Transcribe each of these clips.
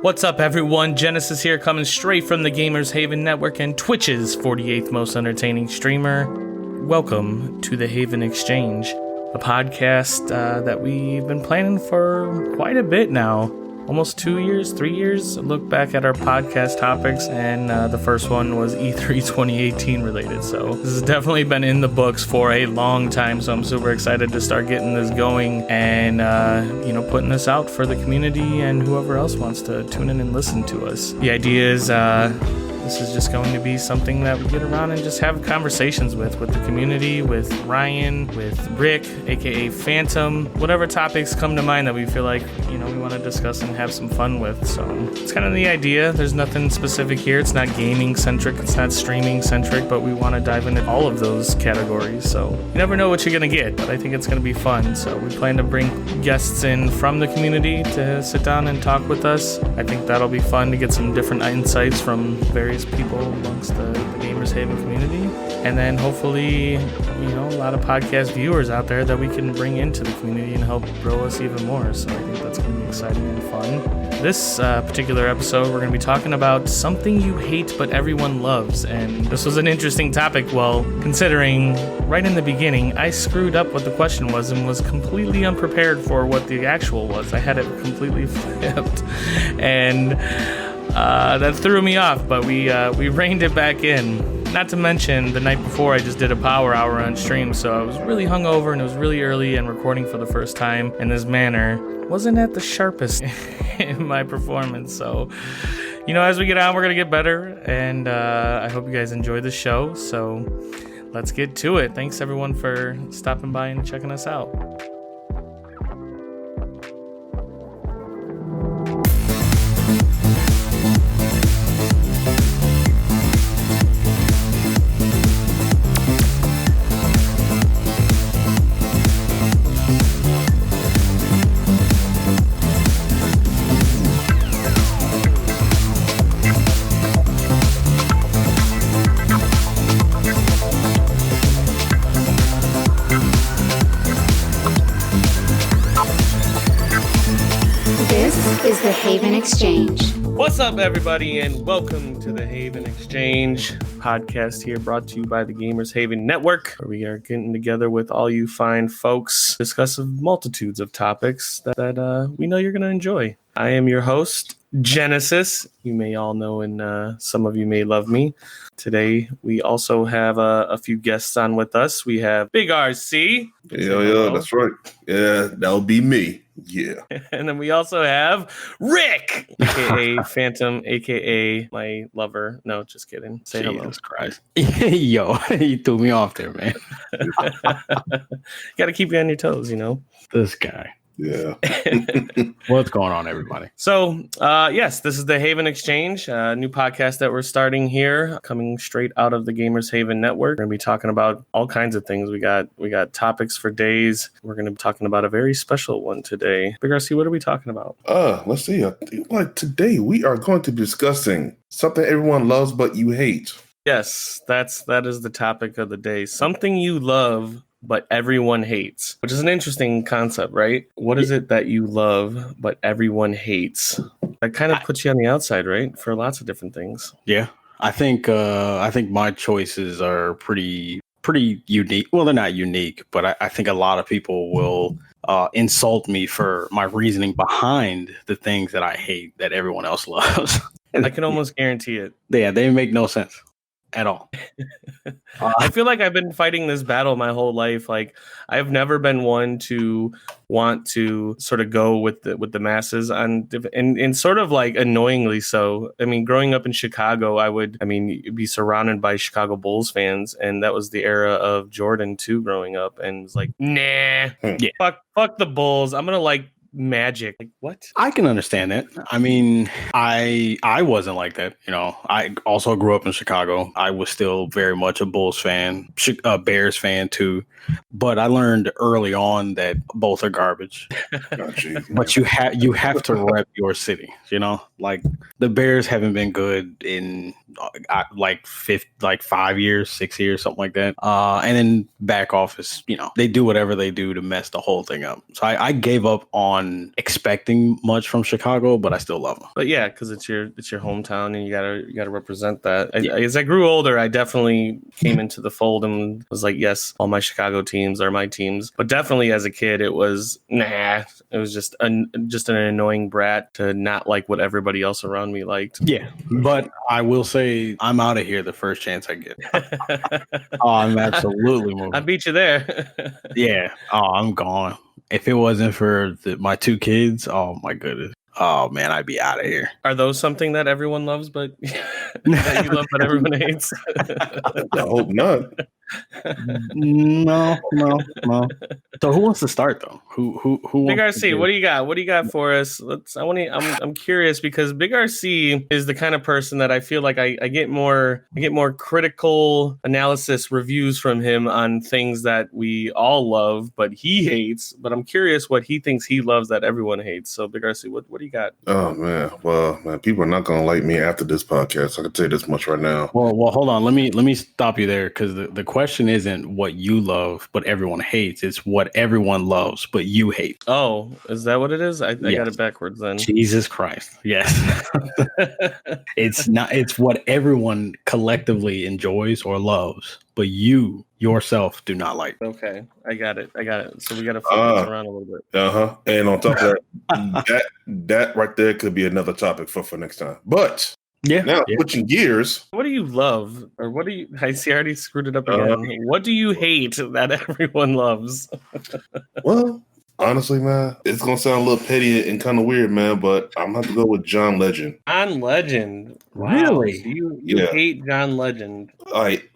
What's up, everyone? Genesis here, coming straight from the Gamers Haven Network and Twitch's 48th most entertaining streamer. Welcome to the Haven Exchange, a podcast that we've been planning for quite a bit now. Almost 2 years, 3 years. Look back at our podcast topics, and the first one was E3 2018 related. So this has definitely been in the books for a long time. So I'm super excited to start getting this going and, putting this out for the community and whoever else wants to tune in and listen to us. The idea is this is just going to be something that we get around and just have conversations with the community, with Ryan, with Rick, aka Phantom, whatever topics come to mind that we feel like, we want to discuss and have some fun with. So it's kind of the idea. There's nothing specific here. It's not gaming centric. It's not streaming centric, but we want to dive into all of those categories. So you never know what you're going to get, but I think it's going to be fun. So we plan to bring guests in from the community to sit down and talk with us. I think that'll be fun to get some different insights from various people amongst the Gamers Haven community, and then hopefully a lot of podcast viewers out there that we can bring into the community and help grow us even more. So I think that's going to be exciting and fun. This particular episode, we're going to be talking about something you hate but everyone loves, and this was an interesting topic. Well, considering right in the beginning I screwed up what the question was and was completely unprepared for what the actual was. I had it completely flipped, and that threw me off, but we reined it back in. Not to mention, the night before I just did a power hour on stream, so I was really hungover and it was really early, and recording for the first time in this manner wasn't at the sharpest in my performance. So, as we get on, we're going to get better, and I hope you guys enjoy the show. So let's get to it. Thanks everyone for stopping by and checking us out. Is the Haven Exchange. What's up, everybody, and welcome to the Haven Exchange podcast here, brought to you by the Gamers Haven Network, where we are getting together with all you fine folks, discuss multitudes of topics that we know you're going to enjoy. I am your host, Genesis. You may all know, and some of you may love me. Today, we also have a few guests on with us. We have Big RC. Yeah, that's right. Yeah, that'll be me. Yeah. And then we also have Rick, aka Phantom, aka my lover. No, just kidding. Say Jesus hello. Christ. Yo, you threw me off there, man. Got to keep you on your toes, This guy. Yeah. What's going on, everybody? So, yes, this is the Haven Exchange, a new podcast that we're starting here, coming straight out of the Gamers Haven Network. We're going to be talking about all kinds of things. We got topics for days. We're going to be talking about a very special one today. Big RC, what are we talking about? Let's see. I think today we are going to be discussing something everyone loves but you hate. Yes, that is the topic of the day. Something you love but everyone hates, which is an interesting concept, right? What is it that you love but everyone hates? That kind of puts you on the outside, right? For lots of different things. Yeah, I think my choices are pretty unique. Well, they're not unique, but I think a lot of people will insult me for my reasoning behind the things that I hate that everyone else loves. I can almost guarantee it. Yeah, they make no sense at all. I feel like I've been fighting this battle my whole life. Like, I've never been one to want to sort of go with the masses and sort of like annoyingly so. I mean, growing up in Chicago, you'd be surrounded by Chicago Bulls fans, and that was the era of Jordan too growing up, and it's like, nah, yeah, fuck the Bulls. I'm gonna like Magic. Like, what? I can understand that. I mean, I wasn't like that. I also grew up in Chicago. I was still very much a Bulls fan, Bears fan too. But I learned early on that both are garbage. But you have to rep your city. Like, the Bears haven't been good in like 5 years, 6 years, something like that. And then back office, they do whatever they do to mess the whole thing up. So I gave up on expecting much from Chicago, but I still love them. But yeah, because it's your hometown, and you gotta represent that. As I grew older, I definitely came into the fold and was like, yes, all my Chicago teams are my teams. But definitely as a kid, it was nah. It was just an annoying brat to not like what everybody else around me liked. Yeah, but I will say I'm out of here the first chance I get. I'm absolutely moving. I beat you there. Yeah. Oh, I'm gone. If it wasn't for my two kids, oh my goodness. Oh man, I'd be out of here. Are those something that everyone loves, but that you love, but everyone hates? I hope not. No. So who wants to start though? Who Big wants RC, what do you got? What do you got for us? I'm curious because Big RC is the kind of person that I feel like I get more critical analysis reviews from him on things that we all love, but he hates. But I'm curious what he thinks he loves that everyone hates. So Big RC, what do you got? Oh man, well, man, people are not gonna like me after this podcast. I can tell you this much right now. Well, hold on. Let me stop you there because the question isn't what you love but everyone hates. It's what everyone loves but you hate. Oh, is that what it is? I got it backwards then. Jesus Christ. Yes. It's what everyone collectively enjoys or loves, but you yourself do not like. Okay, I got it. So we got to flip this around a little bit. And on top of that right there could be another topic for next time. But switching gears. What do you love, or what do you? I see. I already screwed it up again. What do you hate that everyone loves? Well, honestly, man, it's gonna sound a little petty and kind of weird, man, but I'm gonna have to go with John Legend. John Legend, wow. Really? You hate John Legend?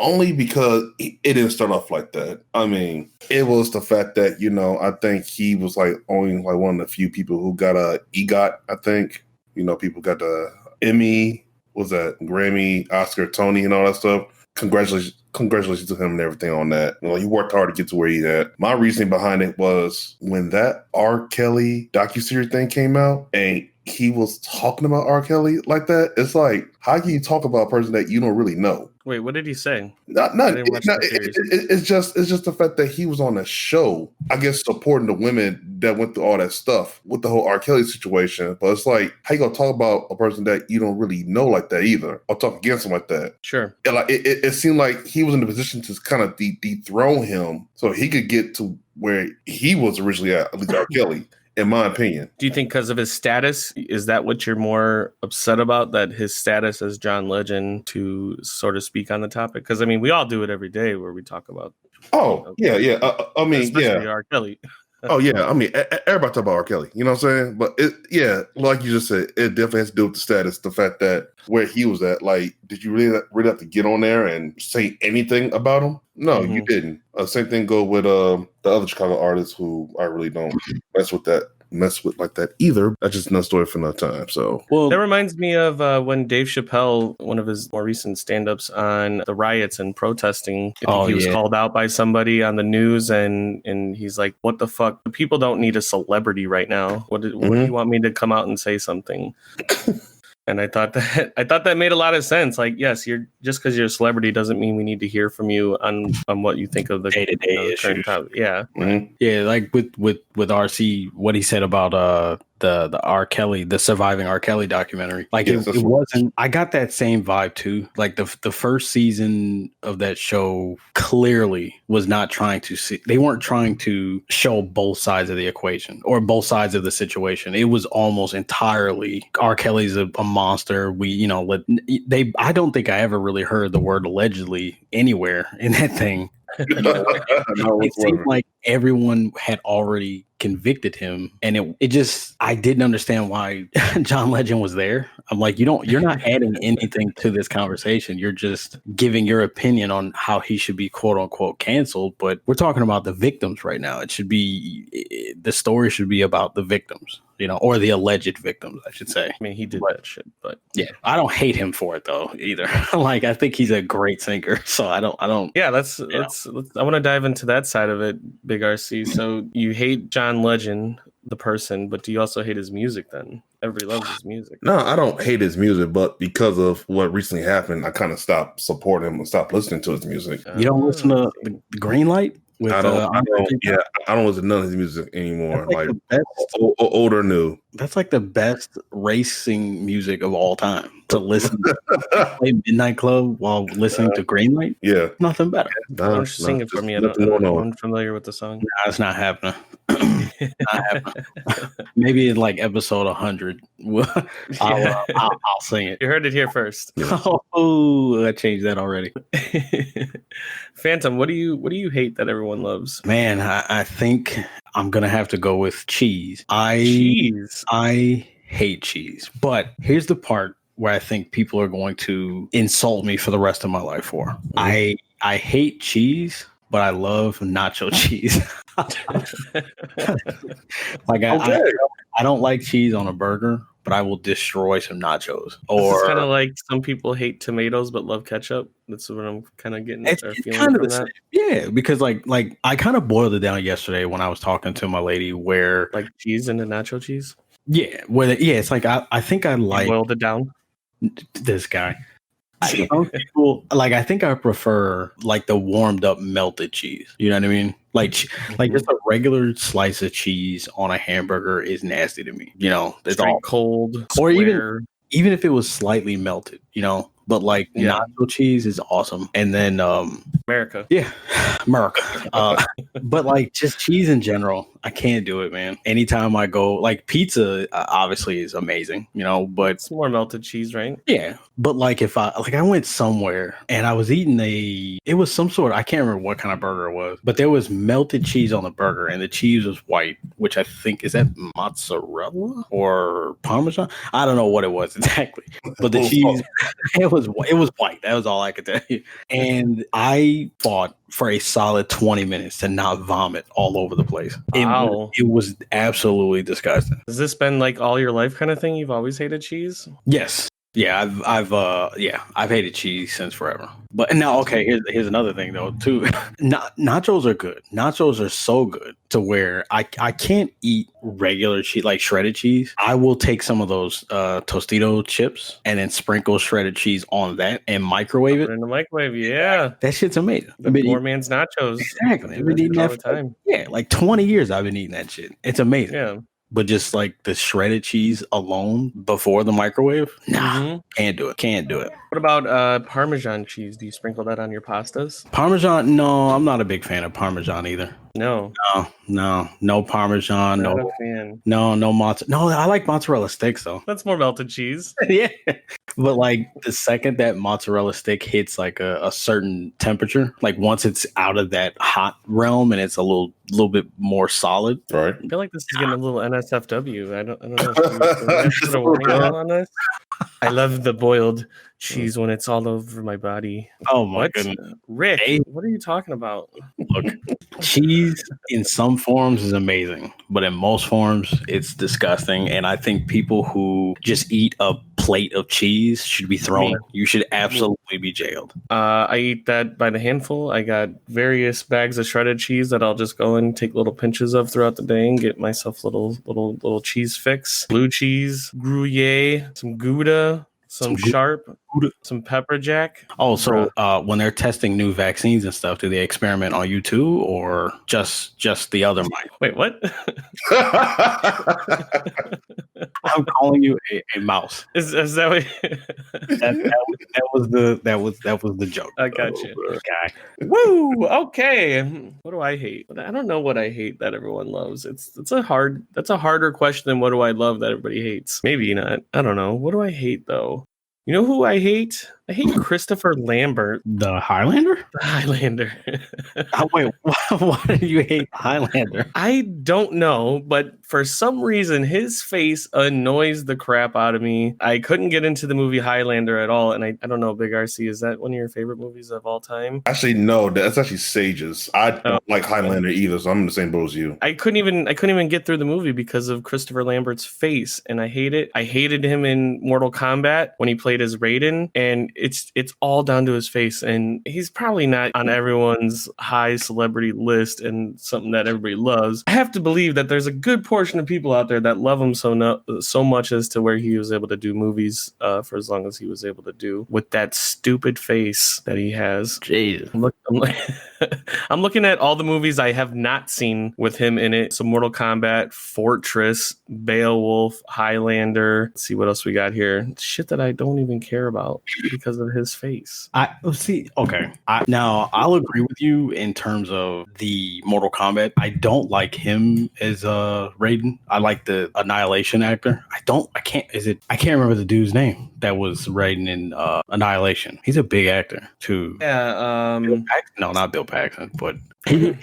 Only because it didn't start off like that. I mean, it was the fact that I think he was only one of the few people who got a EGOT. I think people got the Emmy. Was that Grammy, Oscar, Tony, and all that stuff? Congratulations to him and everything on that. He worked hard to get to where he's at. My reasoning behind it was when that R. Kelly docuseries thing came out and he was talking about R. Kelly like that. It's like, how can you talk about a person that you don't really know? Wait, what did he say? It's just the fact that he was on a show, I guess, supporting the women that went through all that stuff with the whole R. Kelly situation. But it's like, how you gonna talk about a person that you don't really know like that either, or talk against him like that? Sure. It seemed like he was in a position to kind of dethrone him, so he could get to where he was originally at least R. Kelly. In my opinion. Do you think because of his status, is that what you're more upset about, that his status as John Legend to sort of speak on the topic? Because, I mean, we all do it every day where we talk about... Yeah. I mean, especially R. Kelly. Oh, yeah. I mean, everybody talk about R. Kelly. You know what I'm saying? But, like you just said, it definitely has to do with the status, the fact that where he was at. Like, did you really have to get on there and say anything about him? No, you didn't. Same thing go with the other Chicago artists who I really don't mess with like that either. That's just another story for another time. So, that reminds me of when Dave Chappelle, one of his more recent stand-ups on the riots and protesting, he was called out by somebody on the news, and he's like, "What the fuck? People don't need a celebrity right now. What do you want me to come out and say something?" And I thought that made a lot of sense. Like, yes, you're just because you're a celebrity doesn't mean we need to hear from you on what you think of the day-to-day issues. Yeah, yeah. Like with RC, what he said about the R. Kelly, the surviving R. Kelly documentary. Like it wasn't. I got that same vibe too. Like the first season of that show clearly was not trying to see. They weren't trying to show both sides of the equation or both sides of the situation. It was almost entirely R. Kelly's a monster. I don't think I ever really heard the word allegedly anywhere in that thing. It seemed like everyone had already convicted him, and it just, I didn't understand why John Legend was there. I'm like, you're not adding anything to this conversation. You're just giving your opinion on how he should be quote unquote canceled. But we're talking about the victims right now. The story should be about the victims, or the alleged victims, I should say. I mean, he did that shit, but yeah, I don't hate him for it though either. Like, I think he's a great singer, so I don't. Yeah, I want to dive into that side of it, Big RC. So you hate John Legend, the person, but do you also hate his music then? Everybody loves his music. No, I don't hate his music, but because of what recently happened, I kind of stopped supporting him and stopped listening to his music. You don't listen to the Green Light? With, I don't listen to none of his music anymore. Like old or new. That's like the best racing music of all time. To listen to play Midnight Club while listening to Green Light. Yeah, nothing better. Why don't you sing it for me? I'm unfamiliar with the song. Nah, it's not happening. Not happening. Maybe in like episode 100, I'll sing it. You heard it here first. Oh, I changed that already. Phantom, what do you hate that everyone loves? Man, I think I'm gonna have to go with cheese. Cheese. I hate cheese, but here's the part where I think people are going to insult me for the rest of my life for. I hate cheese, but I love nacho cheese. Like I don't like cheese on a burger, but I will destroy some nachos. Or it's kind of like some people hate tomatoes but love ketchup. That's what I'm kind of getting. It's kind of the same. Yeah, because like I kind of boiled it down yesterday when I was talking to my lady, where like cheese and the nacho cheese. Yeah, it's like I think I like boiled it down. This guy. Some people like. I think I prefer like the warmed up melted cheese. You know what I mean? Like just a regular slice of cheese on a hamburger is nasty to me. You know, it's straight all cold, or square. even if it was slightly melted. You know, but like nacho cheese is awesome. And then America. Yeah, America. But like just cheese in general, I can't do it, man. Anytime I go, like pizza, obviously is amazing, you know. But it's more melted cheese, right? Yeah, but like if I went somewhere and I was eating it was some sort. I can't remember what kind of burger it was, but there was melted cheese on the burger, and the cheese was white, which I think is that mozzarella or Parmesan. I don't know what it was exactly, but the cheese it was white. That was all I could tell you, and I fought for a solid 20 minutes to not vomit all over the place. Wow. It was absolutely disgusting. Has this been like all your life kind of thing? You've always hated cheese? Yes. Yeah, I've hated cheese since forever. But now, okay, here's another thing though too. Nachos are good. Nachos are so good to where I can't eat regular cheese, like shredded cheese. I will take some of those Tostito chips and then sprinkle shredded cheese on that and microwave it. In the microwave, yeah. That shit's amazing. The poor man's nachos. Exactly. I've been eating that all the time. Yeah, like 20 years I've been eating that shit. It's amazing. Yeah. But just like the shredded cheese alone before the microwave, can't do it. What about Parmesan cheese? Do you sprinkle that on your pastas? Parmesan? No, I'm not a big fan of Parmesan either. No Parmesan. Not a fan. No mozzarella. No, I like mozzarella sticks though. That's more melted cheese. Yeah, but like the second that mozzarella stick hits like a certain temperature, like once it's out of that hot realm and it's a little bit more solid. Right. I feel like this is getting a little NSFW. I don't know. Put a warning bell on this. I love the boiled cheese when it's all over my body. Oh my goodness, Rick! What are you talking about? Look, cheese in some forms is amazing, but in most forms it's disgusting. And I think people who just eat a plate of cheese should be thrown. You should absolutely be jailed. I eat that by the handful. I got various bags of shredded cheese that I'll just go and take little pinches of throughout the day and get myself little cheese fix. Blue cheese, Gruyere, some Gouda, some sharp, some pepper jack. Oh, so when they're testing new vaccines and stuff, do they experiment on you too, or just the other mic? Wait, what? I'm calling you a mouse. Is that what? that was the joke. I got you. Guy. Woo! Okay. What do I hate? I don't know what I hate that everyone loves. That's a harder question than what do I love that everybody hates. Maybe not. I don't know. What do I hate though? You know who I hate? I hate Christopher Lambert. The Highlander? The Highlander. Wait, why do you hate Highlander? I don't know, but for some reason, his face annoys the crap out of me. I couldn't get into the movie Highlander at all, and I don't know, Big RC, is that one of your favorite movies of all time? Actually, no, that's actually Sage's. I don't like Highlander either, so I'm in the same boat as you. I couldn't even get through the movie because of Christopher Lambert's face, and I hate it. I hated him in Mortal Kombat when he played as Raiden, and it's all down to his face, and he's probably not on everyone's high celebrity list and something that everybody loves. I have to believe that there's a good portion portion of people out there that love him so much as to where he was able to do movies for as long as he was able to do with that stupid face that he has. Jesus. I'm looking at all the movies I have not seen with him in it. So Mortal Kombat, Fortress, Beowulf, Highlander. Let's see what else we got here. Shit that I don't even care about because of his face. Now I'll agree with you in terms of the Mortal Kombat. I don't like him as Raiden. I like the Annihilation actor. I can't remember the dude's name that was Raiden in Annihilation. He's a big actor too. Yeah, no, not Bill Paxton, but he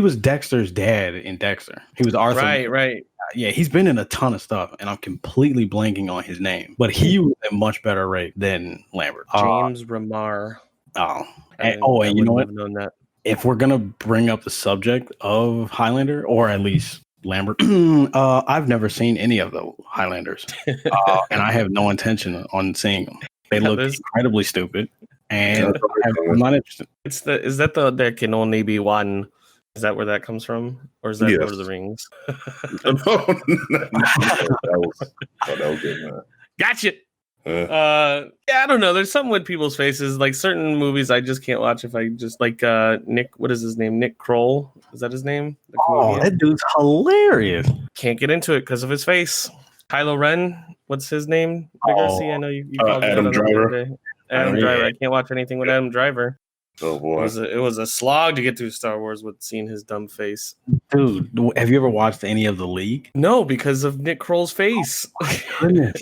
was Dexter's dad in Dexter. He was Arthur. Right. Yeah, he's been in a ton of stuff, and I'm completely blanking on his name. But he was a much better rate than Lambert. James Remar. And you know what? Known that. If we're gonna bring up the subject of Highlander, or at least Lambert, I've never seen any of the Highlanders, and I have no intention on seeing them. They look incredibly stupid, and I'm not interested. Is that there can only be one? Is that where that comes from, or is that Lord of the Rings? That was good, man. Gotcha. I don't know. There's something with people's faces. Like certain movies, I just can't watch if I just like Nick. What is his name? Nick Kroll. Is that his name? That dude's hilarious. Can't get into it because of his face. Kylo Ren. What's his name? Big RC. I know you called Adam Driver. Adam Driver. I can't watch anything with Adam Driver. Oh boy, it was a slog to get through Star Wars with seeing his dumb face. Dude, have you ever watched any of The League? No, because of Nick Kroll's face. Oh, goodness,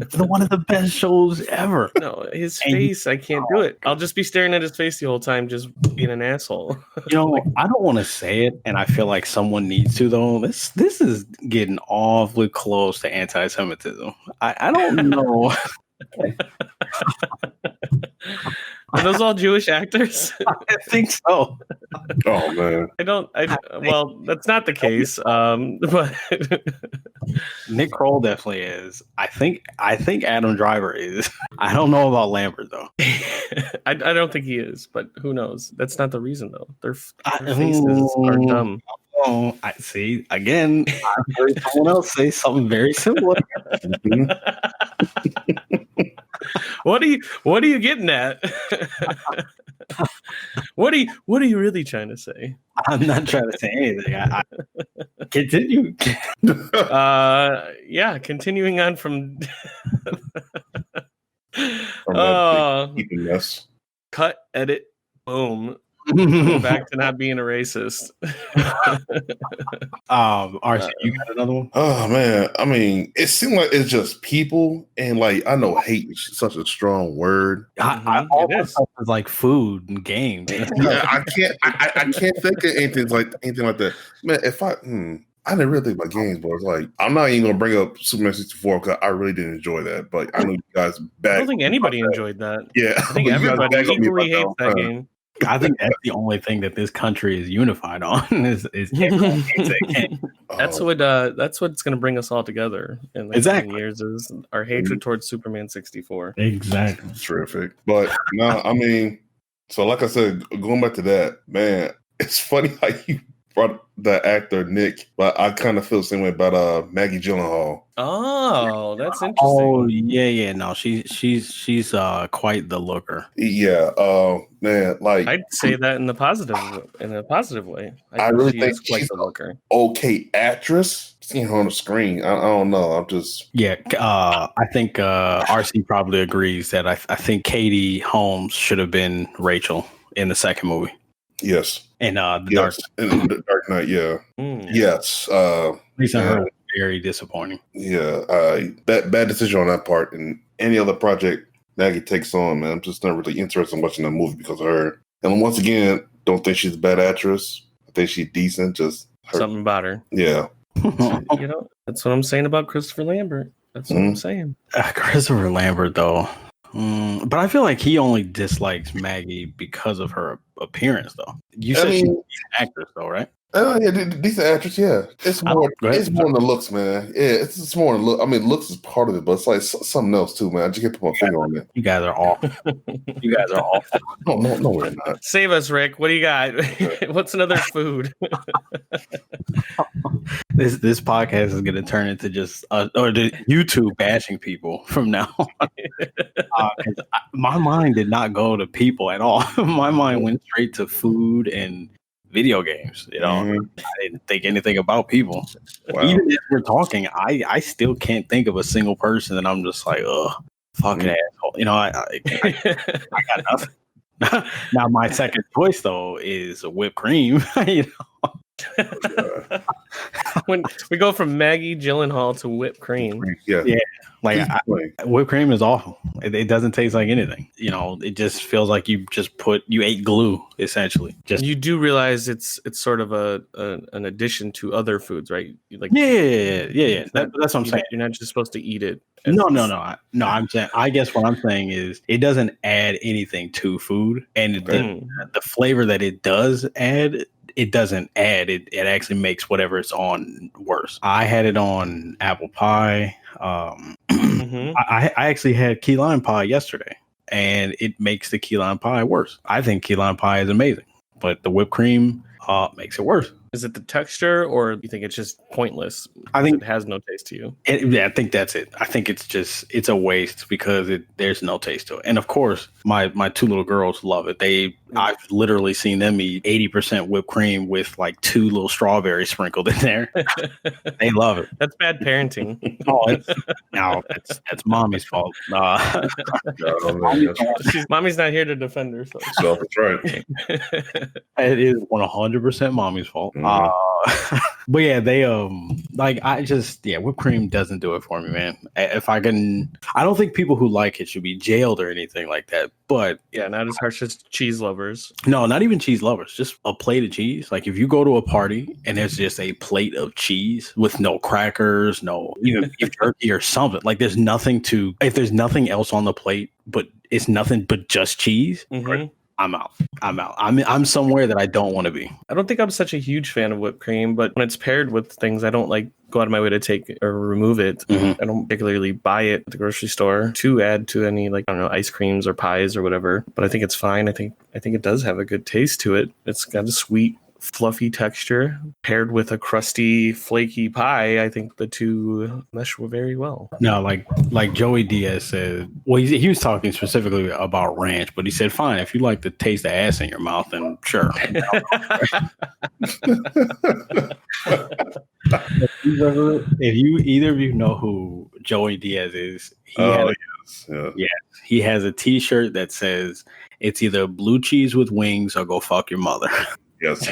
it's like one of the best shows ever. No, his face, I can't do it. I'll just be staring at his face the whole time, just being an asshole. I don't want to say it, and I feel like someone needs to though. This is getting awfully close to anti-Semitism. I don't know. Are those all Jewish actors? I think so. Oh man, well, that's not the case. But Nick Kroll definitely is. I think Adam Driver is. I don't know about Lambert though. I don't think he is, but who knows? That's not the reason though. Their faces are dumb. Oh, I see. Again, I heard someone else say something very similar. What are you getting at? What are you really trying to say? I'm not trying to say anything. I continue. Continuing on from cut, edit, boom. Back to not being a racist. RC, you got another one? Oh man, I mean, it seemed like it's just people, and like I know hate is such a strong word. All that stuff is like food and games. Yeah, I can't think of anything like that. Man, if I didn't really think about games, but it's like I'm not even gonna bring up Superman 64 because I really didn't enjoy that. But I know you guys I don't think anybody enjoyed that. Yeah, I think everybody equally hates that game. I think that's the only thing that this country is unified on is everyone hates that game. That's what's going to bring us all together in the coming years is our hatred towards Superman 64. Exactly. Terrific. But no, I mean, so like I said, going back to that, man, it's funny how you brought the actor Nick, but I kind of feel the same way about Maggie Gyllenhaal. Oh, that's interesting. Oh yeah. No, she's quite the looker. Yeah. Man, like I'd say that in a positive way. I really think she's quite she's the looker. Okay actress. Seeing her on the screen, I don't know. I'm just I think RC probably agrees that I think Katie Holmes should have been Rachel in the second movie. Yes. In the Dark Knight, yeah. Yes. Lisa her was very disappointing. Yeah. That bad decision on that part, and any other project Maggie takes on, man, I'm just not really interested in watching that movie because of her. And once again, don't think she's a bad actress. I think she's decent. Just something about her. Yeah. That's what I'm saying about Christopher Lambert. That's what I'm saying. Christopher Lambert, though. But I feel like he only dislikes Maggie because of her appearance, though. You said she's an actress, though, right? Yeah, decent actress. Yeah, it's more. It's more than the looks, man. Yeah, it's more than look. I mean, looks is part of it, but it's like something else too, man. I just can't put my finger on it. You guys are off. You guys are off. No, we're not. Save us, Rick. What do you got? What's another food? This podcast is going to turn into just or the YouTube bashing people from now on. My mind did not go to people at all. My mind went straight to food and video games. You know, I didn't think anything about people. Wow. Even if we're talking, I still can't think of a single person that I'm just like, oh, fucking asshole. You know, I got nothing. Now my second choice though is whipped cream. You know. When we go from Maggie Gyllenhaal to whipped cream, yeah. Like whipped cream is awful. It doesn't taste like anything. You know, it just feels like you ate glue essentially. Just you do realize it's sort of an addition to other foods, right? Like yeah. That's what I'm saying. You're not just supposed to eat it. No. I'm saying. I guess what I'm saying is it doesn't add anything to food, and the flavor that it does add. It doesn't add. It actually makes whatever it's on worse. I had it on apple pie. I actually had key lime pie yesterday, and it makes the key lime pie worse. I think key lime pie is amazing, but the whipped cream makes it worse. Is it the texture, or you think it's just pointless? I think it has no taste to you. I think that's it. I think it's a waste because there's no taste to it. And of course, my two little girls love it. I've literally seen them eat 80% whipped cream with like 2 little strawberries sprinkled in there. They love it. That's bad parenting. That's mommy's fault. Mommy's not here to defend herself. So that's right. It is 100% mommy's fault. But yeah, they whipped cream doesn't do it for me, man. I don't think people who like it should be jailed or anything like that. But yeah, not as harsh as cheese lovers. No, not even cheese lovers. Just a plate of cheese. Like if you go to a party and there's just a plate of cheese with no crackers, no even beef jerky or something. Like there's nothing if there's nothing else on the plate, but it's nothing but just cheese. I'm out. I'm somewhere that I don't want to be. I don't think I'm such a huge fan of whipped cream, but when it's paired with things, I don't like go out of my way to take or remove it. I don't particularly buy it at the grocery store to add to any ice creams or pies or whatever. But I think it's fine. I think it does have a good taste to it. It's got a sweet, fluffy texture paired with a crusty, flaky pie. I think the two mesh very well. No, like Joey Diaz said, well, he was talking specifically about ranch, but he said, fine, if you like the taste of ass in your mouth, then sure. If either of you know who Joey Diaz is, he has a t-shirt that says it's either blue cheese with wings or go fuck your mother. Yes.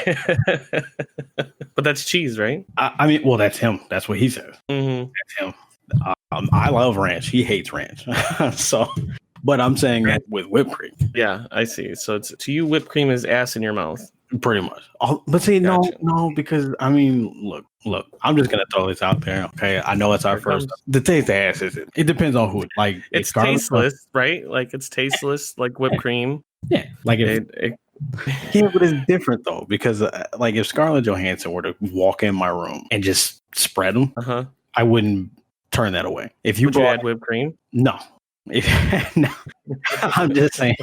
But that's cheese, right? I mean, well, that's him. That's what he says. That's him. I love ranch. He hates ranch. But I'm saying that with whipped cream. Yeah, I see. So to you, whipped cream is ass in your mouth. Pretty much. But see, gotcha. No, because I mean, look, I'm just gonna throw this out there. Okay, I know it's our first. The taste of ass is it depends on who. Like it's tasteless, right? Like it's tasteless, like whipped cream. Yeah, like yeah, but it's different though because like if Scarlett Johansson were to walk in my room and just spread them, I wouldn't turn that away. If you add whipped cream, no. No, I'm just saying.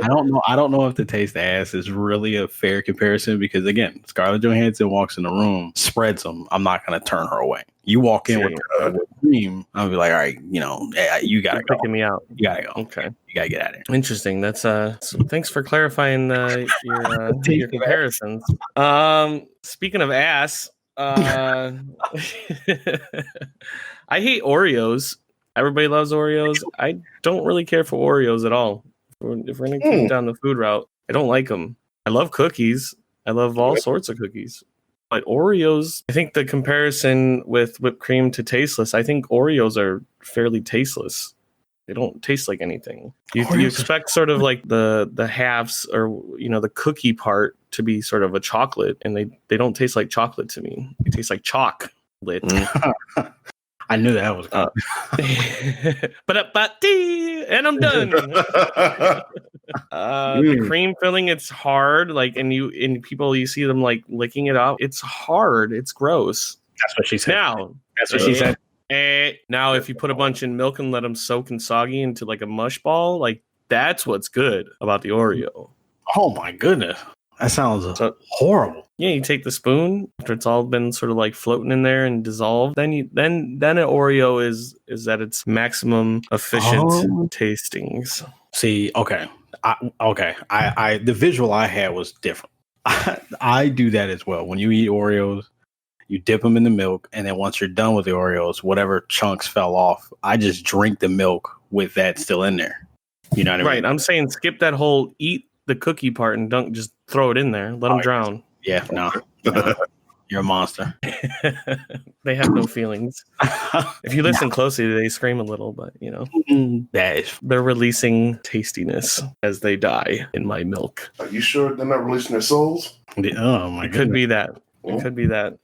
I don't know if the taste of ass is really a fair comparison because again, Scarlett Johansson walks in the room, spreads them. I'm not going to turn her away. You walk in with cream, I'll be like, all right, you gotta go. Picking me out. You gotta go. Okay, you gotta get out of here. Interesting. That's so thanks for clarifying your comparisons. Speaking of ass, I hate Oreos. Everybody loves Oreos. I don't really care for Oreos at all. If we're going to keep down the food route, I don't like them. I love cookies. I love all sorts of cookies. But Oreos, I think the comparison with whipped cream to tasteless, I think Oreos are fairly tasteless. They don't taste like anything. You expect sort of like the halves or, the cookie part to be sort of a chocolate, and they don't taste like chocolate to me. They taste like chocolate. I knew that was coming. And I'm done. The cream filling, it's hard. Like, and people, you see them like licking it up. It's hard. It's gross. That's what she said. That's what she said. Now, if you put a bunch in milk and let them soak and soggy into like a mush ball, like that's what's good about the Oreo. Oh my goodness, that sounds horrible. Yeah, you take the spoon after it's all been sort of like floating in there and dissolved. Then an Oreo is at its maximum efficient tastings. See, okay, I the visual I had was different. I do that as well. When you eat Oreos, you dip them in the milk, and then once you're done with the Oreos, whatever chunks fell off, I just drink the milk with that still in there. You know what I mean? Right. I'm saying skip that whole eat the cookie part and don't just throw it in there. Let them drown. Yeah, no. You're a monster. They have no feelings. If you listen closely, they scream a little, but you know, they're releasing tastiness as they die in my milk. Are you sure they're not releasing their souls? Oh my god. Could be that. It could be that.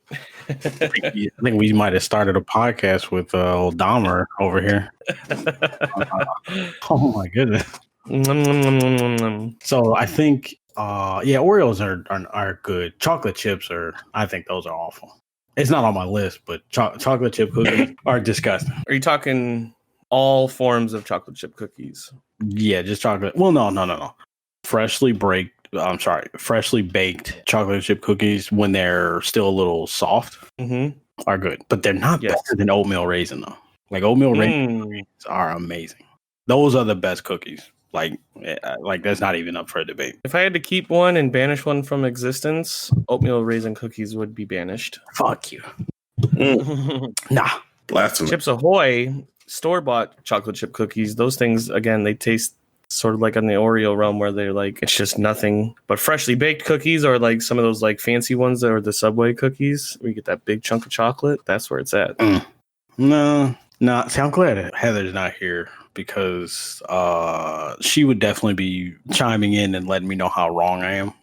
I think we might have started a podcast with old Dahmer over here. Oh my goodness. So I think Oreos are good. Chocolate chips I think those are awful. It's not on my list, but chocolate chip cookies are disgusting. Are you talking all forms of chocolate chip cookies? Yeah, just chocolate. Well, no. Freshly baked chocolate chip cookies when they're still a little soft are good, but they're not better than oatmeal raisin though. Like oatmeal raisins are amazing. Those are the best cookies. Like that's not even up for a debate. If I had to keep one and banish one from existence, oatmeal raisin cookies would be banished. Fuck you. Nah. Blasphemy. Chips Ahoy store-bought chocolate chip cookies. Those things, again, they taste sort of like on the Oreo realm where they're like, it's just nothing but freshly baked cookies, or like some of those like fancy ones that are the Subway cookies where you get that big chunk of chocolate. That's where it's at. No. See, I'm glad Heather's not here because she would definitely be chiming in and letting me know how wrong I am.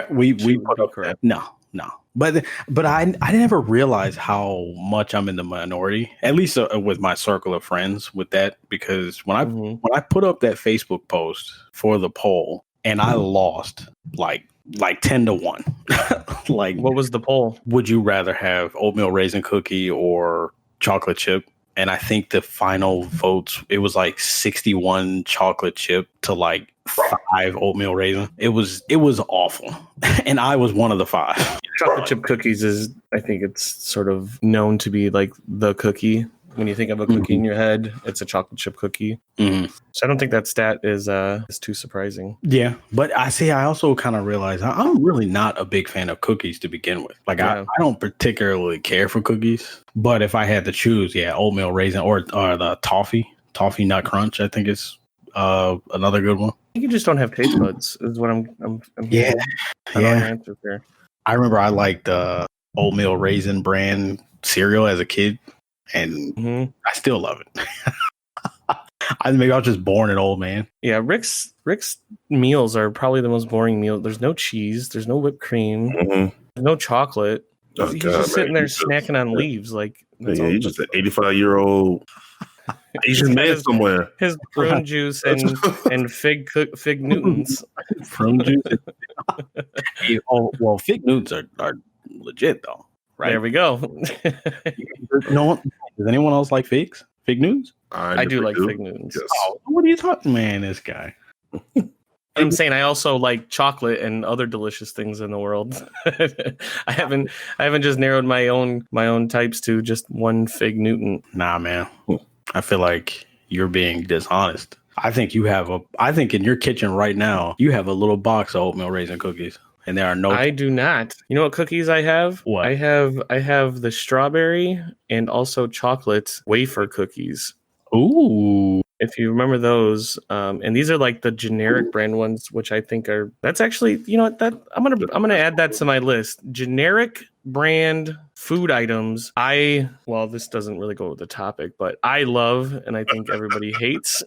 we put up that. No. But I never realized how much I'm in the minority, at least with my circle of friends with that, because when I put up that Facebook post for the poll and I lost like 10-1. Like, what was the poll? Would you rather have oatmeal raisin cookie or chocolate chip? And I think the final votes, it was like 61 chocolate chip to like 5 oatmeal raisin. It was awful. And I was one of the 5. Chocolate chip cookies I think it's sort of known to be like the cookie. When you think of a cookie in your head, it's a chocolate chip cookie. So I don't think that stat is too surprising. Yeah, but I also kind of realized I'm really not a big fan of cookies to begin with. Like I don't particularly care for cookies, but if I had to choose, oatmeal raisin or the toffee nut crunch, I think is another good one. You just don't have taste buds, is what I'm hearing. I don't have answers there. I remember I liked oatmeal raisin brand cereal as a kid. And I still love it. Maybe I was just born an old man. Yeah, Rick's meals are probably the most boring meal. There's no cheese. There's no whipped cream. There's no chocolate. He's just sitting there snacking on leaves. Like, he's just an 85-year-old Asian man somewhere. His prune juice and fig Newtons. Prune juice. Well, fig Newtons are legit though. Right. There we go. Does anyone else like figs? Fig Newtons? I do like fig Newtons. Yes. Oh, what are you talking, man? This guy. I'm saying I also like chocolate and other delicious things in the world. I haven't just narrowed my own types to just one fig Newton. Nah, man. I feel like you're being dishonest. I think in your kitchen right now, you have a little box of oatmeal raisin cookies. And there are no. I do not. You know what cookies I have? What? I have the strawberry and also chocolate wafer cookies. Ooh. If you remember those, and these are like the generic brand ones, which I think that's actually, you know what, that I'm gonna add that to my list. Generic brand food items. This doesn't really go with the topic, but I love and I think everybody hates.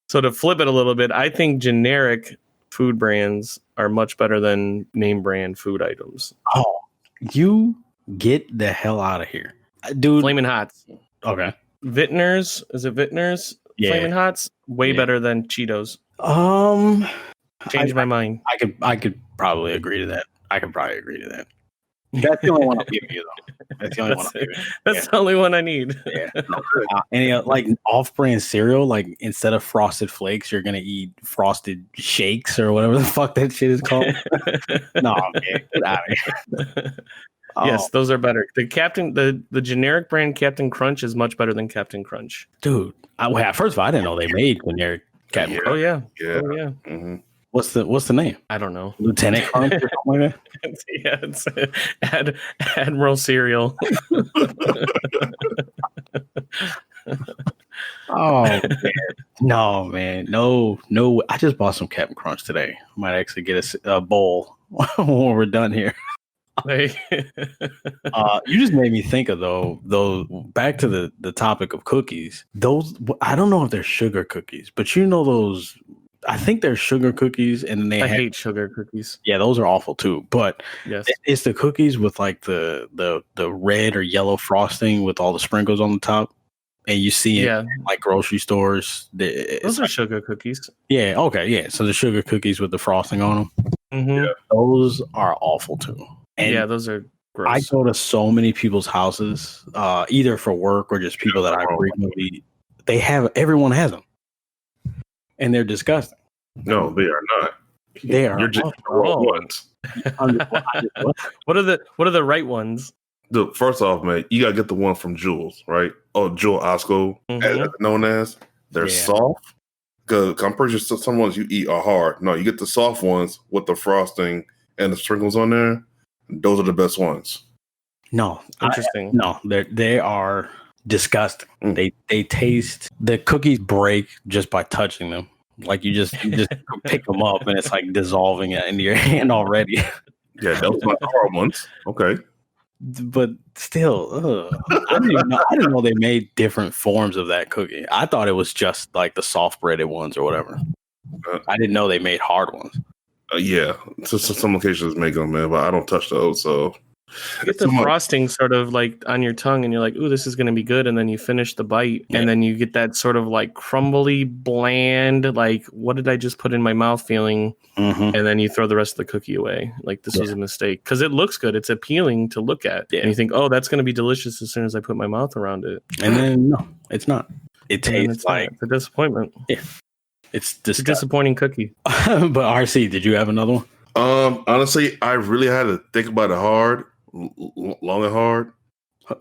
So to flip it a little bit, I think generic food brands are much better than name brand food items. Oh, you get the hell out of here, dude. Flamin' Hots. Okay. Vintners, is it Vintners? Flamin' Hots, way Yeah. better than Cheetos. Changed my mind. I could probably agree to that. That's the only one I'll give you, though. That's the only one I'll give you. That's the only one I need. Yeah. Any like off-brand cereal, like instead of Frosted Flakes, you're gonna eat Frosted Shakes or whatever the fuck that shit is called. No, man, get out of here. Yes, those are better. The generic brand Captain Crunch is much better than Captain Crunch. Dude. First of all, I didn't know they made generic Captain Crunch. Oh yeah. Yeah. Oh yeah. Mm-hmm. What's the name? I don't know. Lieutenant Crunch or something like that? Yeah, it's Admiral Cereal. Oh man. No, man. No. I just bought some Captain Crunch today. Might actually get a bowl when we're done here. You just made me think of those back to the topic of cookies. Those, I don't know if they're sugar cookies, but you know those, I think they're sugar cookies, and I hate sugar cookies. Yeah, those are awful too. But yes, it's the cookies with like the red or yellow frosting with all the sprinkles on the top, and you see it in like grocery stores. Those are sugar cookies. Yeah. Okay. Yeah. So the sugar cookies with the frosting on them. Mm-hmm. Yeah, those are awful too. And yeah, those are gross. I go to so many people's houses, either for work or just people that I frequently. Everyone has them, and they're disgusting. No, they are not. They are. You're just the wrong ones. What are the right ones? First off, man, you gotta get the one from Jules, right? Oh, Jewel Osco, as known as. They're soft. Because I'm pretty sure some ones you eat are hard. No, you get the soft ones with the frosting and the sprinkles on there. Those are the best ones. No, interesting. They are disgusting. They taste, the cookies break just by touching them. Like you just pick them up and it's like dissolving it into your hand already. Yeah, those are the hard ones. Okay. But still, I didn't know they made different forms of that cookie. I thought it was just like the soft breaded ones or whatever. I didn't know they made hard ones. Yeah, so some occasions make them, man, but I don't touch those. So you get the frosting sort of like on your tongue, and you're like, "Ooh, this is going to be good." And then you finish the bite, and then you get that sort of like crumbly, bland, like what did I just put in my mouth feeling? And then you throw the rest of the cookie away. Like this was a mistake because it looks good. It's appealing to look at, and you think, "Oh, that's going to be delicious as soon as I put my mouth around it." And then no, it's not. It tastes like a disappointment. Yeah. It's a disappointing cookie. But RC, did you have another one? Honestly, I really had to think about it hard, long and hard.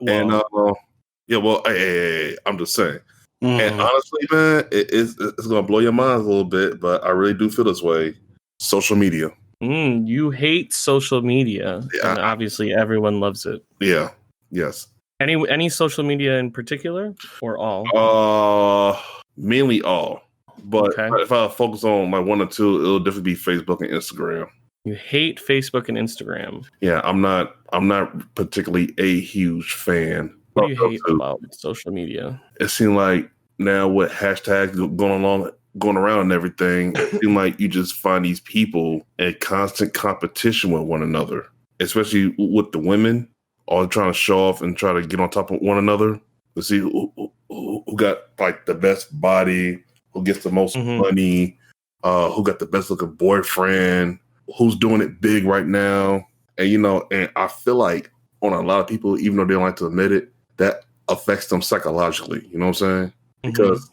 Well, and hey, I'm just saying. And honestly, man, it's gonna blow your mind a little bit, but I really do feel this way. Social media. You hate social media, and obviously everyone loves it. Yeah. Yes. Any social media in particular, or all? Mainly all. But if I focus on my one or two, it'll definitely be Facebook and Instagram. You hate Facebook and Instagram. Yeah, I'm not particularly a huge fan. What do you hate about social media? It seems like now with hashtags going around and everything, it seems like you just find these people in constant competition with one another, especially with the women, all trying to show off and try to get on top of one another to see who got like the best body, who gets the most money, who got the best looking boyfriend, who's doing it big right now. And, and I feel like on a lot of people, even though they don't like to admit it, that affects them psychologically. You know what I'm saying? Because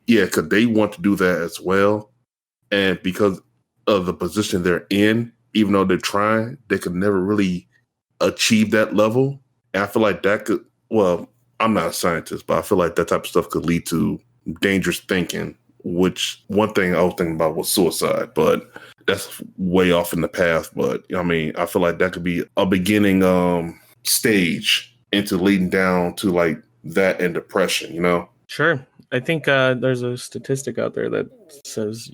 because they want to do that as well. And because of the position they're in, even though they're trying, they could never really achieve that level. And I feel like that could, well, I'm not a scientist, but I feel like that type of stuff could lead to dangerous thinking, which one thing I was thinking about was suicide, but that's way off in the path. But I mean, I feel like that could be a beginning stage into leading down to like that and depression, Sure. I think there's a statistic out there that says,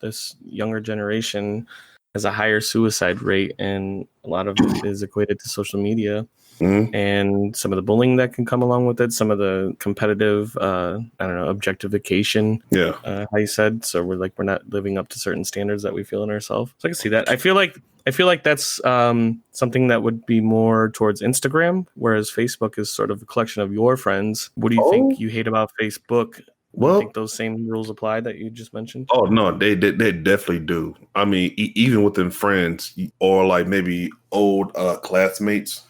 this younger generation has a higher suicide rate, and a lot of it is equated to social media. And some of the bullying that can come along with it, some of the competitive, objectification. Yeah, how you said. So we're not living up to certain standards that we feel in ourselves. So I can see that. I feel like that's something that would be more towards Instagram, whereas Facebook is sort of a collection of your friends. What do you think you hate about Facebook Do you think those same rules apply that you just mentioned? Oh no, they definitely do. I mean, even within friends or like maybe old classmates,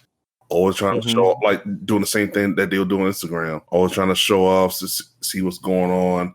always trying to show off, like doing the same thing that they'll do on Instagram. Always trying to show off, to see what's going on.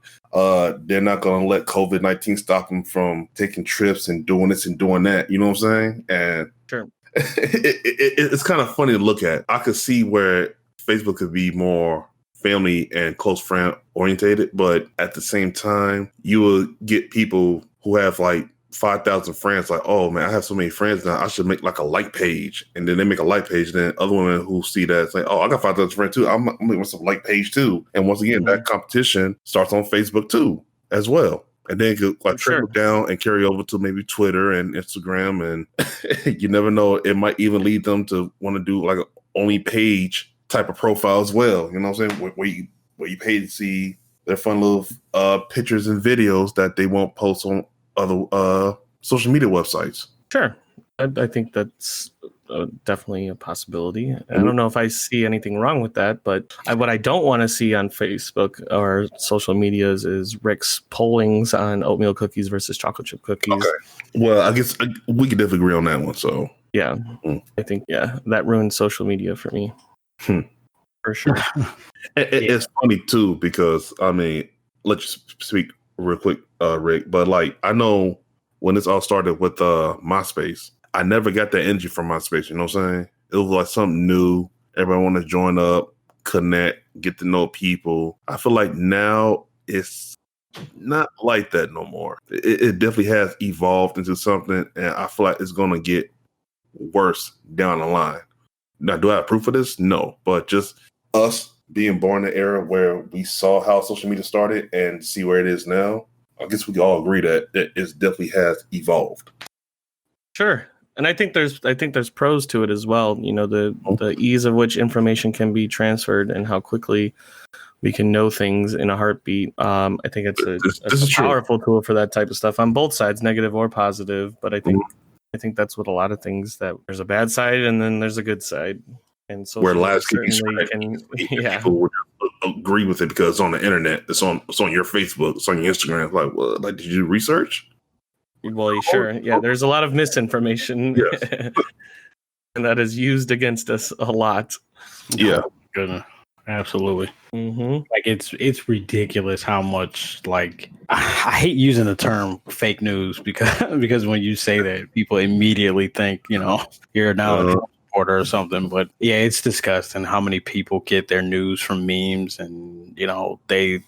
They're not going to let COVID-19 stop them from taking trips and doing this and doing that. You know what I'm saying? And sure, it's kind of funny to look at. I could see where Facebook could be more family and close friend orientated, but at the same time, you will get people who have like 5,000 friends, like, oh man, I have so many friends now, I should make like a like page. And then they make a like page, and then other women who see that say, oh, I got 5,000 friends too, I'm making some like page too. And once again, that competition starts on Facebook too as well. And then it could like trickle down and carry over to maybe Twitter and Instagram, and you never know, it might even lead them to want to do like an only page type of profile as well. You know what I'm saying? Where you pay to see their fun little pictures and videos that they won't post on other social media websites. Sure. I think that's definitely a possibility. I don't know if I see anything wrong with that, but what I don't want to see on Facebook or social medias is Rick's pollings on oatmeal cookies versus chocolate chip cookies. Okay. Well, I guess we could definitely agree on that one. So yeah, I think that ruined social media for me. For sure. It's funny too, because I mean, let's just speak real quick, Rick. But like, I know when this all started with MySpace, I never got that energy from MySpace. You know what I'm saying? It was like something new. Everybody want to join up, connect, get to know people. I feel like now it's not like that no more. It definitely has evolved into something, and I feel like it's gonna get worse down the line. Now, do I have proof of this? No, but just us being born in the era where we saw how social media started and see where it is now, I guess we can all agree that it definitely has evolved. Sure. And I think there's pros to it as well. You know, the ease of which information can be transferred and how quickly we can know things in a heartbeat. I think it's a powerful tool for that type of stuff on both sides, negative or positive. But I think that's what a lot of things, that there's a bad side and then there's a good side. And so where lives can be spread, people would agree with it because it's on the internet. It's on your Facebook. It's on your Instagram. It's like, well, like, did you do research? Well, sure. Yeah, there's a lot of misinformation, yes. And that is used against us a lot. Yeah, goodness, absolutely. Like it's ridiculous how much, like, I hate using the term fake news because when you say that, people immediately think, you know, you're now a reporter or something. But yeah, it's disgusting how many people get their news from memes, and you know, they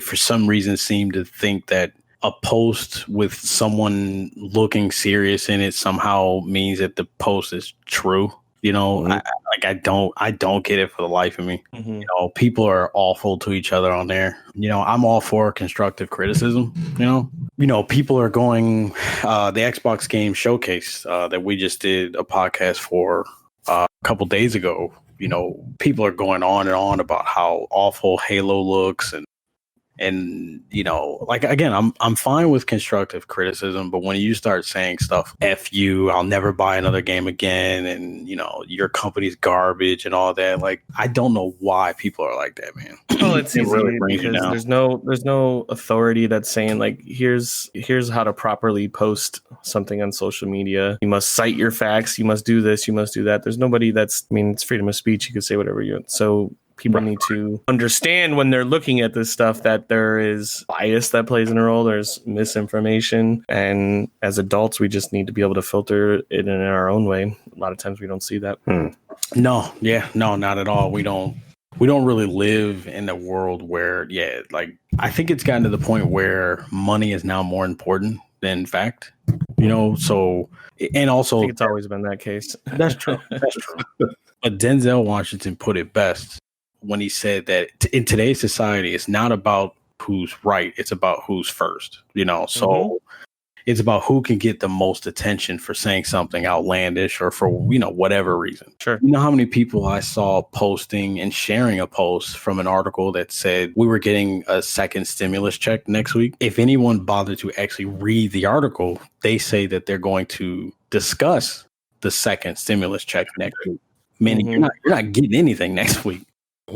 for some reason seem to think that a post with someone looking serious in it somehow means that the post is true. You know, I don't get it for the life of me. You know, people are awful to each other on there. You know, I'm all for constructive criticism. You know, people are going the Xbox game showcase that we just did a podcast for a couple days ago. You know, people are going on and on about how awful Halo looks, and you know, like, again, I'm fine with constructive criticism, but when you start saying stuff, F you, I'll never buy another game again, and you know, your company's garbage and all that, like, I don't know why people are like that, man. Well, it's easy really because there's no authority that's saying, like, here's how to properly post something on social media. You must cite your facts. You must do this. You must do that. There's nobody it's freedom of speech. You can say whatever you want. So people need to understand when they're looking at this stuff that there is bias that plays in a role. There's misinformation. And as adults, we just need to be able to filter it in our own way. A lot of times we don't see that. No, not at all. We don't really live in a world where, like, I think it's gotten to the point where money is now more important than fact. You know, so, and also, I think it's always been that case. That's true. But Denzel Washington put it best when he said that in today's society, it's not about who's right, it's about who's first, you know? So it's about who can get the most attention for saying something outlandish or for, you know, whatever reason. Sure. You know how many people I saw posting and sharing a post from an article that said we were getting a second stimulus check next week? If anyone bothered to actually read the article, they say that they're going to discuss the second stimulus check next week. Meaning you're not getting anything next week.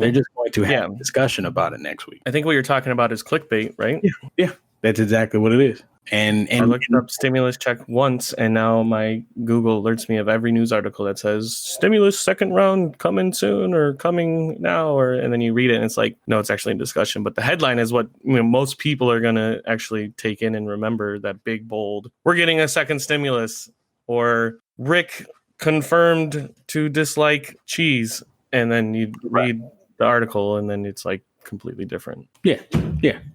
They're just going to have a discussion about it next week. I think what you're talking about is clickbait, right? Yeah. That's exactly what it is. And I looked up stimulus check once, and now my Google alerts me of every news article that says stimulus second round coming soon or coming now, and then you read it and it's like, no, it's actually in discussion. But the headline is what most people are going to actually take in and remember, that big bold, we're getting a second stimulus, or Rick confirmed to dislike cheese. And then you read the article and then it's like completely different. Yeah.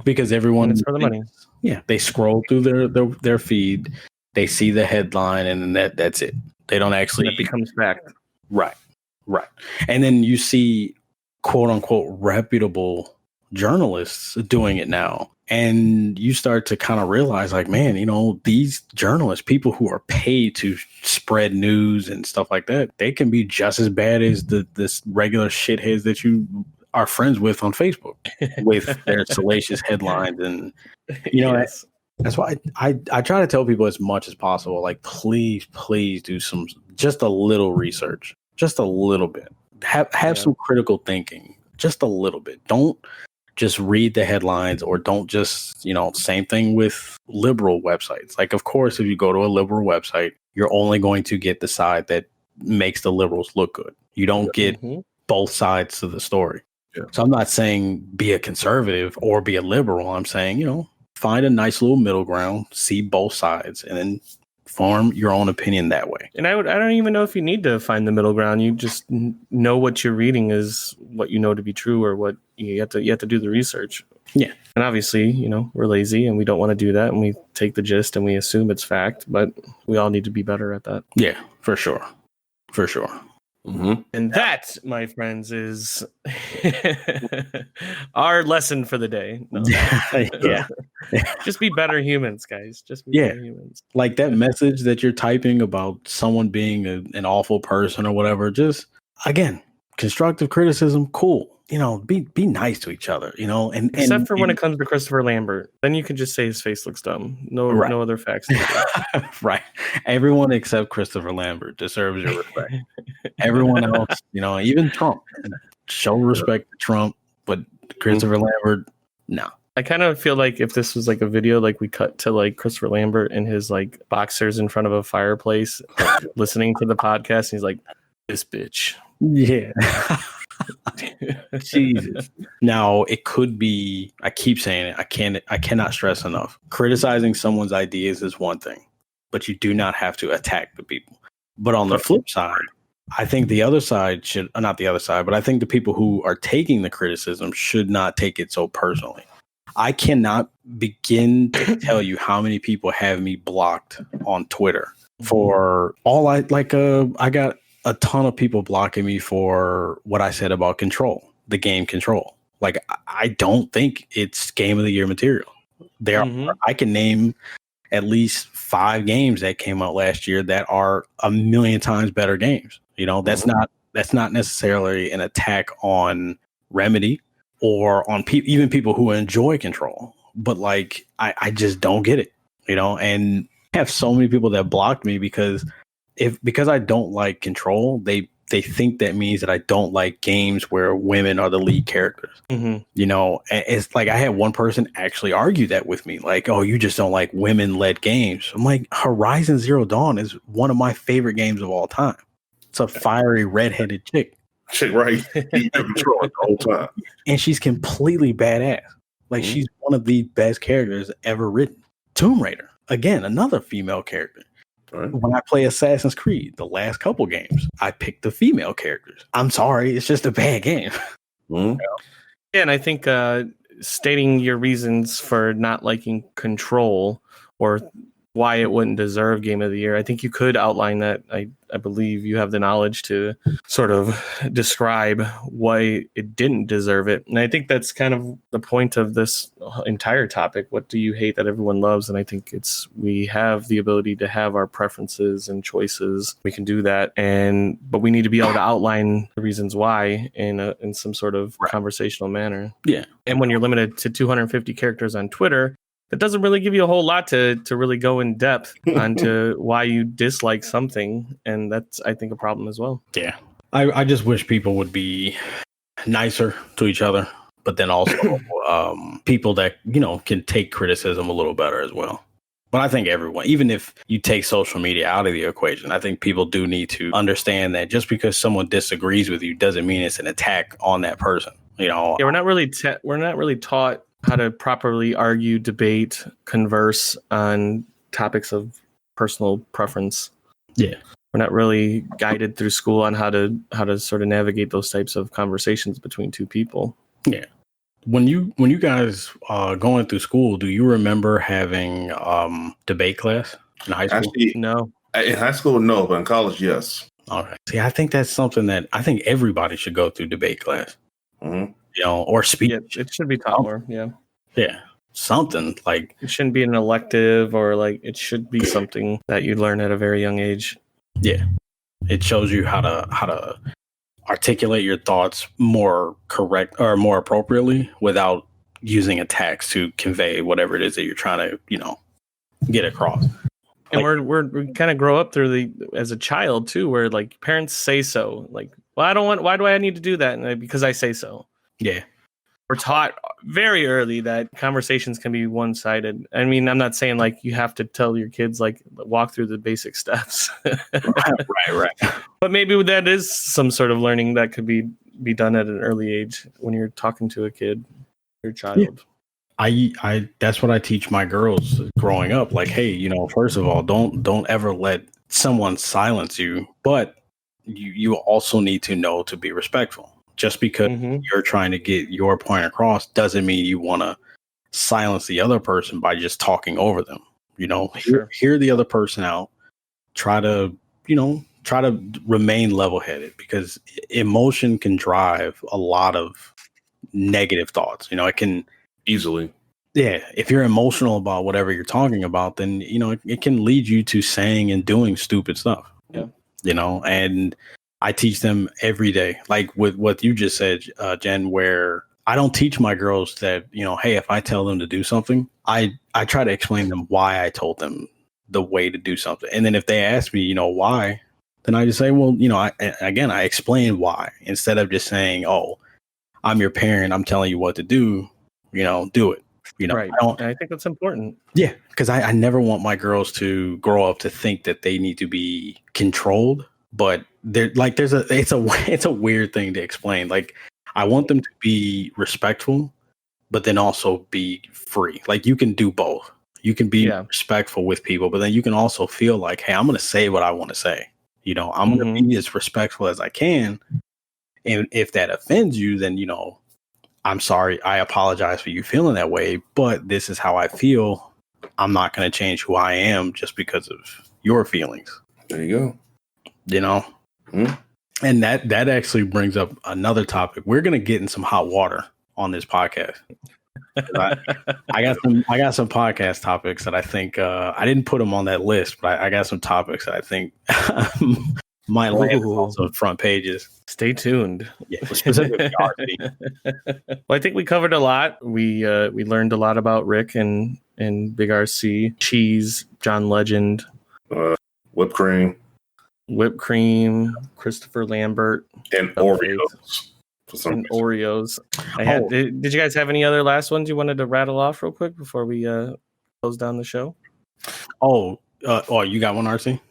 Because everyone, and it's for the money. Yeah, they scroll through their feed, they see the headline, and then that's it. They don't actually. That becomes fact. Right. And then you see, quote unquote, reputable journalists doing it now, and you start to kind of realize, like, man, these journalists, people who are paid to spread news and stuff like that, they can be just as bad as this regular shitheads that you are friends with on Facebook with their salacious headlines. And yes. That's why I try to tell people as much as possible, like, please do just a little research, just a little bit, have some critical thinking, just a little bit. Don't just read the headlines, or don't just, same thing with liberal websites. Like, of course, if you go to a liberal website, you're only going to get the side that makes the liberals look good. You don't get both sides to the story. Yeah. So I'm not saying be a conservative or be a liberal. I'm saying, find a nice little middle ground, see both sides, and then form your own opinion that way. And I don't even know if you need to find the middle ground. You just know what you're reading is what you know to be true, or what you have to do the research. Yeah. And obviously, we're lazy and we don't want to do that, and we take the gist and we assume it's fact, but we all need to be better at that. Yeah, for sure. Mm-hmm. And that, my friends, is our lesson for the day. No. Yeah. Just be better humans, guys. Just be better humans. Like that message that you're typing about someone being an awful person or whatever, just, again, constructive criticism, cool. Be nice to each other, and except for when it comes to Christopher Lambert, then you can just say his face looks dumb. No other facts. Right. Everyone except Christopher Lambert deserves your respect. Everyone else, even Trump, show respect to Trump, but Christopher Lambert, no. I kind of feel like if this was like a video, like we cut to like Christopher Lambert and his like boxers in front of a fireplace, listening to the podcast, and he's like, "This bitch." Yeah. Jesus. Now, it could be, I keep saying it, I cannot stress enough. Criticizing someone's ideas is one thing, but you do not have to attack the people. But on the flip side, I think the other side should, not the other side, but I think the people who are taking the criticism should not take it so personally. I cannot begin to tell you how many people have me blocked on Twitter for all I got a ton of people blocking me for what I said about Control, the game Control. Like, I don't think it's Game of the Year material. I can name at least 5 games that came out last year that are a million times better games. That's not necessarily an attack on Remedy or on even people who enjoy Control. But like, I just don't get it, and I have so many people that blocked me because I don't like Control, they think that means that I don't like games where women are the lead characters. It's like I had one person actually argue that with me, like, oh, you just don't like women-led games. I'm like, Horizon Zero Dawn is one of my favorite games of all time. It's a fiery redheaded chick, right? You control it the whole time, and she's completely badass. Like, she's one of the best characters ever written. Tomb Raider, again, another female character. Right. When I play Assassin's Creed, the last couple games, I pick the female characters. I'm sorry, it's just a bad game. Yeah, and I think stating your reasons for not liking Control or why it wouldn't deserve Game of the Year, I think you could outline that. I believe you have the knowledge to sort of describe why it didn't deserve it. And I think that's kind of the point of this entire topic. What do you hate that everyone loves? And I think we have the ability to have our preferences and choices. We can do that. But we need to be able to outline the reasons why in some sort of conversational manner. Yeah. And when you're limited to 250 characters on Twitter, it doesn't really give you a whole lot to really go in depth onto why you dislike something. And that's, I think, a problem as well. Yeah. I just wish people would be nicer to each other, but then also people that, can take criticism a little better as well. But I think everyone, even if you take social media out of the equation, I think people do need to understand that just because someone disagrees with you doesn't mean it's an attack on that person. Yeah, we're not really taught how to properly argue, debate, converse on topics of personal preference. Yeah. We're not really guided through school on how to sort of navigate those types of conversations between two people. Yeah. When you guys going through school, do you remember having debate class in high school? Actually, No. In high school, no, but in college, yes. All right. See, I think that's something that I think everybody should go through debate class. Mm-hmm. Or speech. Yeah, it should be taught more. Yeah. Yeah. Something like it shouldn't be an elective, or like it should be something that you learn at a very young age. Yeah. It shows you how to articulate your thoughts more correct or more appropriately without using attacks to convey whatever it is that you're trying to, get across. And we kind of grow up as a child too, where like parents say so, like, well, why do I need to do that? And because I say so. Yeah. We're taught very early that conversations can be one-sided. I mean, I'm not saying like you have to tell your kids like walk through the basic steps. Right. But maybe that is some sort of learning that could be done at an early age when you're talking to a kid, your child. Yeah. I that's what I teach my girls growing up. Like, hey, first of all, don't ever let someone silence you, but you also need to know to be respectful. Just because you're trying to get your point across doesn't mean you want to silence the other person by just talking over them. Hear the other person out. Try to remain level-headed, because emotion can drive a lot of negative thoughts. It can Easily. Yeah. If you're emotional about whatever you're talking about, then, it can lead you to saying and doing stupid stuff. Yeah. And I teach them every day, like with what you just said, Jen, where I don't teach my girls that, hey, if I tell them to do something, I try to explain them why I told them the way to do something. And then if they ask me, why, then I just say, well, I explain why, instead of just saying, oh, I'm your parent, I'm telling you what to do, do it. Right. I think that's important. Yeah, because I never want my girls to grow up to think that they need to be controlled. But it's a weird thing to explain. Like, I want them to be respectful, but then also be free. Like, you can do both. You can be respectful with people, but then you can also feel like, hey, I'm going to say what I want to say. I'm going to be as respectful as I can. And if that offends you, then, I'm sorry. I apologize for you feeling that way, but this is how I feel. I'm not going to change who I am just because of your feelings. There you go. And that actually brings up another topic. We're going to get in some hot water on this podcast. I got some podcast topics that I think I didn't put them on that list, but I got some topics that I think might land on some front pages. Stay tuned. Yeah, specifically RC. Well, I think we covered a lot. We learned a lot about Rick and Big RC, Cheese, John Legend, whipped cream, Christopher Lambert, and Oreos. Oreos. Did you guys have any other last ones you wanted to rattle off real quick before we close down the show? You got one, RC?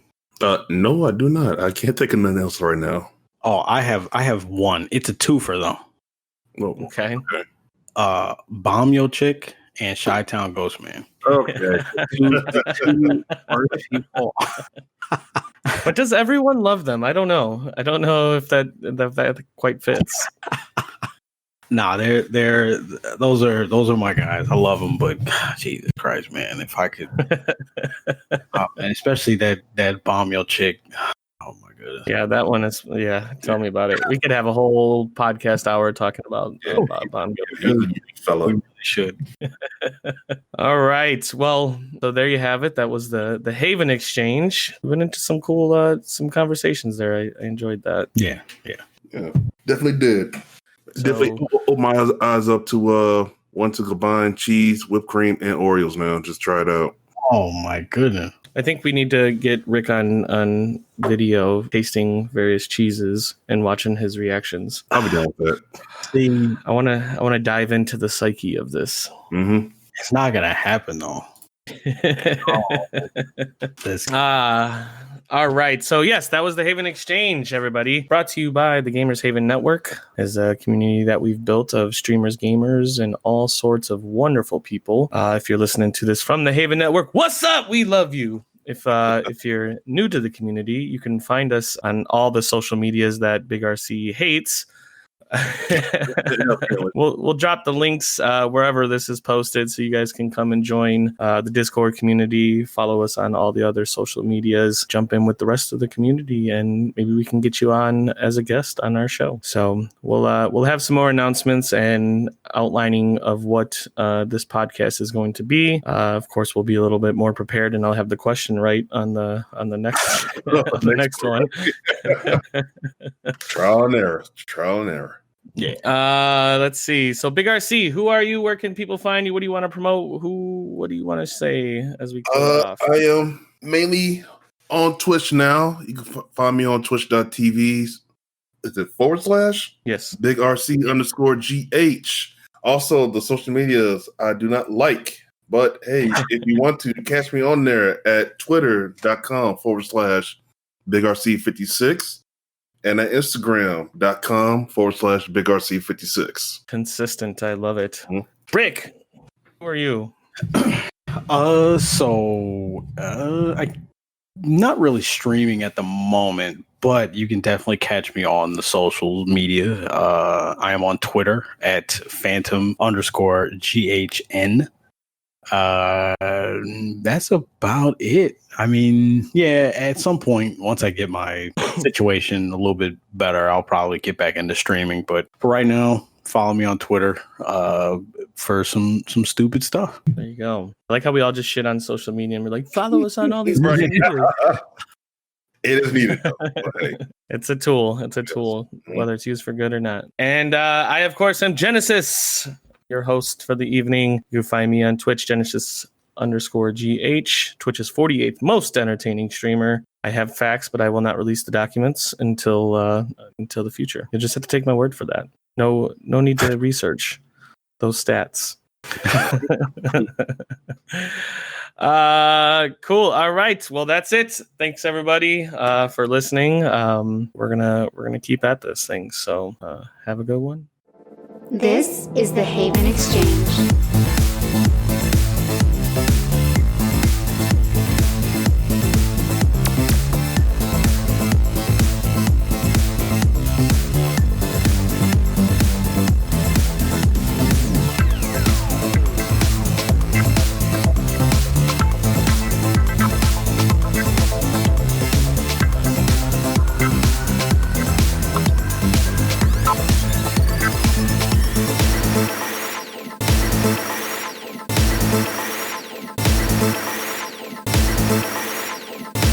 No, I do not. I can't think of nothing else right now. Oh, I have one. It's a twofer though. Oh, okay. Bomb Yo Chick and Chi-Town Ghost Man. Okay. two first people. But does everyone love them? I don't know. I don't know if that quite fits. Nah, they're those are my guys. I love them, but Jesus Christ, man, if I could, and especially that Bomb Yo Chick. Oh my goodness. Yeah, that one is. Yeah, tell me about it. We could have a whole podcast hour talking about Bomb Yo. Fellow. We really should. All right. Well, so there you have it. That was the Haven Exchange. We went into some cool some conversations there. I enjoyed that. Yeah, definitely did. Definitely open my eyes up to want to combine cheese, whipped cream, and Oreos now. Just try it out. Oh my goodness. I think we need to get Rick on video tasting various cheeses and watching his reactions. I'll be down with that. See, I wanna dive into the psyche of this. Mm-hmm. it's not gonna happen though. This All right. So yes, that was the Haven Exchange, everybody. Brought to you by the Gamers Haven Network, as a community that we've built of streamers, gamers, and all sorts of wonderful people. If you're listening to this from the Haven Network, what's up? We love you. If you're new to the community, you can find us on all the social medias that Big RC hates. We'll drop the links wherever this is posted, so you guys can come and join the Discord community. Follow us on all the other social medias. Jump in with the rest of the community, and maybe we can get you on as a guest on our show. So we'll have some more announcements and outlining of what this podcast is going to be. Of course, we'll be a little bit more prepared, and I'll have the question right on the next the next one. Trial and error. Yeah. Let's see. So, Big RC, who are you? Where can people find you? What do you want to promote? What do you want to say as we close off? I am mainly on Twitch now. You can find me on twitch.tv. Is it / Yes. Big RC _GH. Also, the social medias I do not like. But hey, if you want to, catch me on there at twitter.com / Big RC56. And at Instagram.com / Big RC56. Consistent. I love it. Rick, who are you? I'm not really streaming at the moment, but you can definitely catch me on the social media. I am on Twitter at Phantom _GHN. That's about it. I mean, yeah, at some point, once I get my situation a little bit better, I'll probably get back into streaming. But for right now, follow me on Twitter for some stupid stuff. There you go. I like how we all just shit on social media and we're like, follow us on all these social media. It is needed, though. Hey. It's a tool. It's a tool, whether it's used for good or not. And I, of course, am Genesis, your host for the evening. You can find me on Twitch, Genesis _GH. Twitch's 48th most entertaining streamer. I have facts, but I will not release the documents until the future. You just have to take my word for that. No need to research those stats. Cool. All right. Well, that's it. Thanks everybody for listening. We're gonna keep at this thing. So have a good one. This is the Haven Exchange.